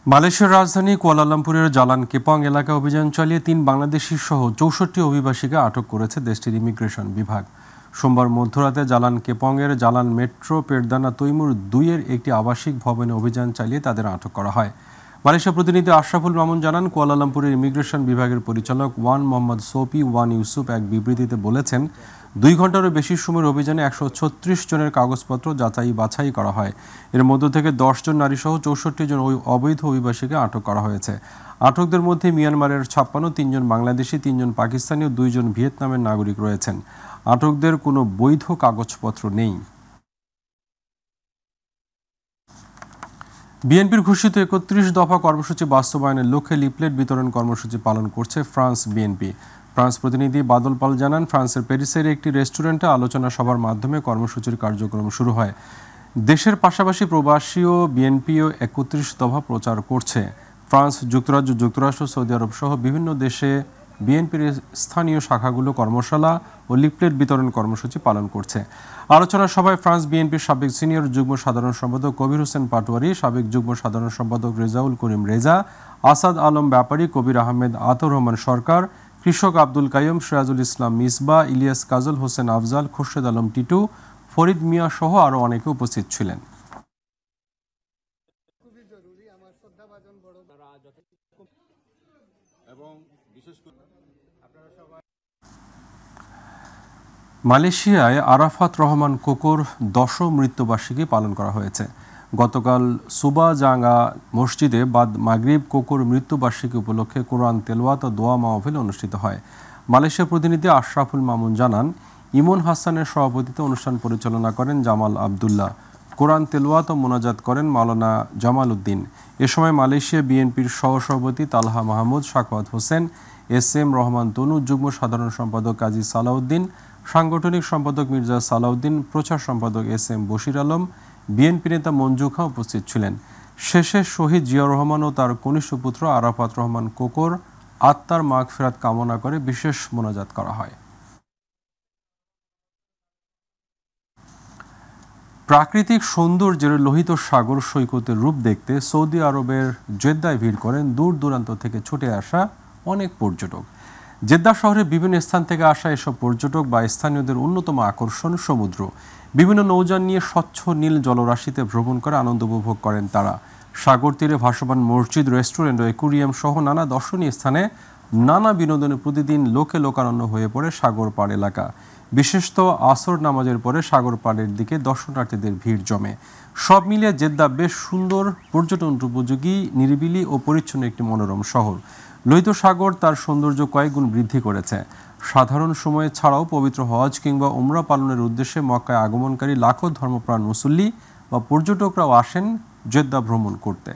মালয়েশিয়ার রাজধানী কুয়ালালামপুরের জালান কেপং এলাকায় অভিযান চালিয়ে ৩ বাংলাদেশি সহ ৬৪ অভিবাসীকে আটক করেছে দেশটির ইমিগ্রেশন বিভাগ। সোমবার মধ্যরাতে জালান কেপংয়ের জালান মেট্রো পেরদানা তৈমুর ২ এর একটি আবাসিক ভবনে অভিযান চালিয়ে তাদের আটক করা হয়। মালয়েশিয়া প্রতিনিধি আশরাফুল মামুন জানান, কুয়ালালামপুরের ইমিগ্রেশন বিভাগের পরিচালক one Mohammad soapy one Yusuf এক বিবৃতিতে বলেছেন, ২ ঘন্টারও বেশি সময়ের অভিযানে ১৩৬ জনের কাগজপত্র যাচাই বাছাই করা হয়। এর মধ্য থেকে ১০ জন নারী সহ ৬৪ জন অবৈধ অভিবাসীকে আটক করা হয়েছে। আটকদের মধ্যে মিয়ানমারের ৫৬, ৩ জন বাংলাদেশি, 3 জন পাকিস্তানি ও 2 জন ভিয়েতনামের নাগরিক রয়েছেন। আটকদের কোনো বৈধ কাগজপত্র নেই। বিএনপির ঘোষিত ৩১ দফা কর্মসূচি বাস্তবায়নের লক্ষ্যে লিফলেট বিতরণ কর্মসূচি পালন করছে ফ্রান্স বিএনপি। ফ্রান্স প্রতিনিধি বাদল পাল জানান, ফ্রান্সের প্যারিসের একটি রেস্টুরেন্টে আলোচনা সভার মাধ্যমে কর্মসূচির কার্যক্রম শুরু হয়। দেশের পাশাপাশি প্রবাসীও বিএনপিও ৩১ দফা প্রচার করছে। ফ্রান্স, যুক্তরাজ্য, যুক্তরাষ্ট্র, সৌদি আরব সহ বিভিন্ন দেশে বিএনপির স্থানীয় শাখাগুলো কর্মশালা ও লিফলেট বিতরণ কর্মসূচি পালন করছে। আলোচনা সভায় ফ্রান্স বিএনপির সাবেক সিনিয়র যুগ্ম সাধারণ সম্পাদক কবির হোসেন পাটোয়ারি, সাবেক যুগ্ম সাধারণ সম্পাদক রেজাউল করিম রেজা, আসাদ আলম ব্যাপারী, কবির আহমেদ আতর রহমান সরকার, কৃষক আব্দুল কাইয়ুম, সিরাজুল ইসলাম মিসবা, ইলিয়াস কাজল হোসেন আফজাল, খোরশেদ আলম টিটু, ফরিদ মিয়া সহ আরও অনেকে উপস্থিত ছিলেন। মালয়েশিয়ায় আরাফাত রহমান কোকোর ১০ম মৃত্যুবার্ষিকী পালন করা হয়েছে। গতকাল সুবাজাঙ্গা মসজিদে বাদ মাগরিব কোকোর মৃত্যুবার্ষিকী উপলক্ষে কোরআন তেলাওয়াত ও দোয়া মাহফিল অনুষ্ঠিত হয়। মালয়েশিয়া প্রতিনিধি আশরাফুল মামুন জানান, ইমন হাসানের সভাপতিত্বে অনুষ্ঠান পরিচালনা করেন জামাল আবদুল্লাহ। কোরআন তেলাওয়াত ও মোনাজাত করেন মাওলানা জামাল উদ্দিন। এ সময় মালয়েশিয়া বিএনপির সহসভাপতি তালহা মাহমুদ, সাখাওয়াত হোসেন, SM রহমান তনু, যুগ্ম সাধারণ সম্পাদক কাজী সালাউদ্দিন, সাংগঠনিক সম্পাদক মির্জা সালাউদ্দিন, প্রচার সম্পাদক SM বশির আলম, বিএনপি নেতা মঞ্জু খাঁ উপস্থিত ছিলেন। শেষে শহীদ জিয়াউর রহমান ও তার কনিষ্ঠ পুত্র আরাফাত রহমান কোকোর আত্মার মাগফিরাত কামনা করে বিশেষ মোনাজাত করা হয়। প্রাকৃতিক সৌন্দর্যের লোহিত সাগর সৈকতের রূপ দেখতে সৌদি আরবের জেদ্দায় ভিড় করেন দূর দূরান্ত থেকে ছুটে আসা অনেক পর্যটক। জেদ্দা শহরের বিভিন্ন স্থান থেকে আসা এসব পর্যটক বা স্থানীয়দের অন্যতম আকর্ষণ সমুদ্র। বিভিন্ন নৌযান নিয়ে স্বচ্ছ নীল জলরাশিতে ভ্রমণ করে আনন্দ উপভোগ করেন তারা। সাগর তীরে ভাসমান মসজিদ, রেস্টুরেন্ট ও অ্যাকুরিয়াম সহ নানা দর্শনীয় স্থানে নানা বিনোদনে প্রতিদিন লোকে লোকারণ্য হয়ে পড়ে সাগর পাড় এলাকা। বিশেষত আসর নামাজের পরে সাগর পাড়ের দিকে দর্শনার্থীদের ভিড় জমে। সব মিলিয়ে জেদ্দা বেশ সুন্দর, পর্যটন উপযোগী, নিরিবিলি ও পরিচ্ছন্ন একটি মনোরম শহর। লোহিত সাগর তার সৌন্দর্য কয়েক গুণ বৃদ্ধি করেছে। সাধারণ সময়ে ছাড়াও পবিত্র হজ কিংবা উমরা পালনের উদ্দেশ্যে মক্কায় আগমনকারী লাখো ধর্মপ্রাণ মুসল্লি বা পর্যটকরাও আসেন জেদ্দা ভ্রমণ করতে।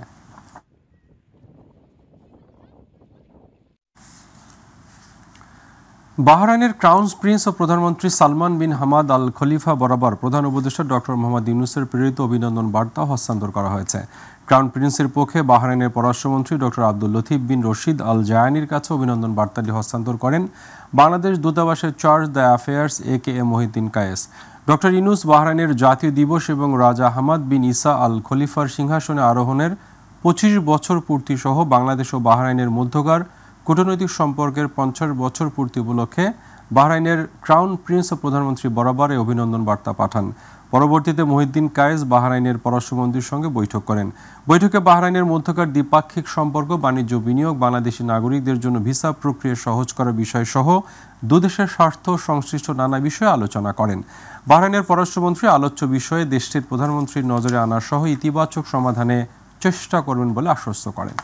বাহরাইনের ক্রাউন প্রিন্স ও প্রধানমন্ত্রী সালমান বিন হামাদ আল খলিফা বরাবর প্রধান উপদেষ্টা ডক্টর মোহাম্মদ ইউনূসের প্রেরিত অভিনন্দন বার্তা হস্তান্তর করা হয়েছে। ক্রাউন প্রিন্সের পক্ষে বাহরাইনের পররাষ্ট্রমন্ত্রী doctor Abdul Latif bin Rashid Al জায়ানির কাছে অভিনন্দন বার্তাটি হস্তান্তর করেন বাংলাদেশ দূতাবাসের charge d' affaires AKM Mohiuddin Kayes. Doctor Yunus বাহরাইনের জাতীয় দিবস এবং রাজা হামাদ বিন ইসা আল খলিফার সিংহাসনে আরোহণের 25 বছর পূর্তি সহ বাংলাদেশ ও বাহরাইনের মধ্যকার কূটনৈতিক সম্পর্কের 50 বছর পূর্তি উপলক্ষে বাহরাইনের ক্রাউন প্রিন্স ও প্রধানমন্ত্রী বরাবর এই অভিনন্দন বার্তা পাঠান। পরবর্তীতে মহিউদ্দিন কায়েস বাহরাইনের পররাষ্ট্রমন্ত্রীর সঙ্গে বৈঠক করেন। বৈঠকে বাহরাইনের মধ্যকার দ্বিপাক্ষিক সম্পর্ক, বাণিজ্য, বিনিয়োগ, বাংলাদেশি নাগরিকদের জন্য ভিসা প্রক্রিয়া সহজ করার বিষয় সহ দুদেশের স্বার্থ সংশ্লিষ্ট নানা বিষয়ে আলোচনা করেন। বাহরাইনের পররাষ্ট্রমন্ত্রী আলোচ্য বিষয়ে দেশটির প্রধানমন্ত্রীর নজরে আনার সহ ইতিবাচক সমাধানে চেষ্টা করবেন বলে আশ্বস্ত করেন।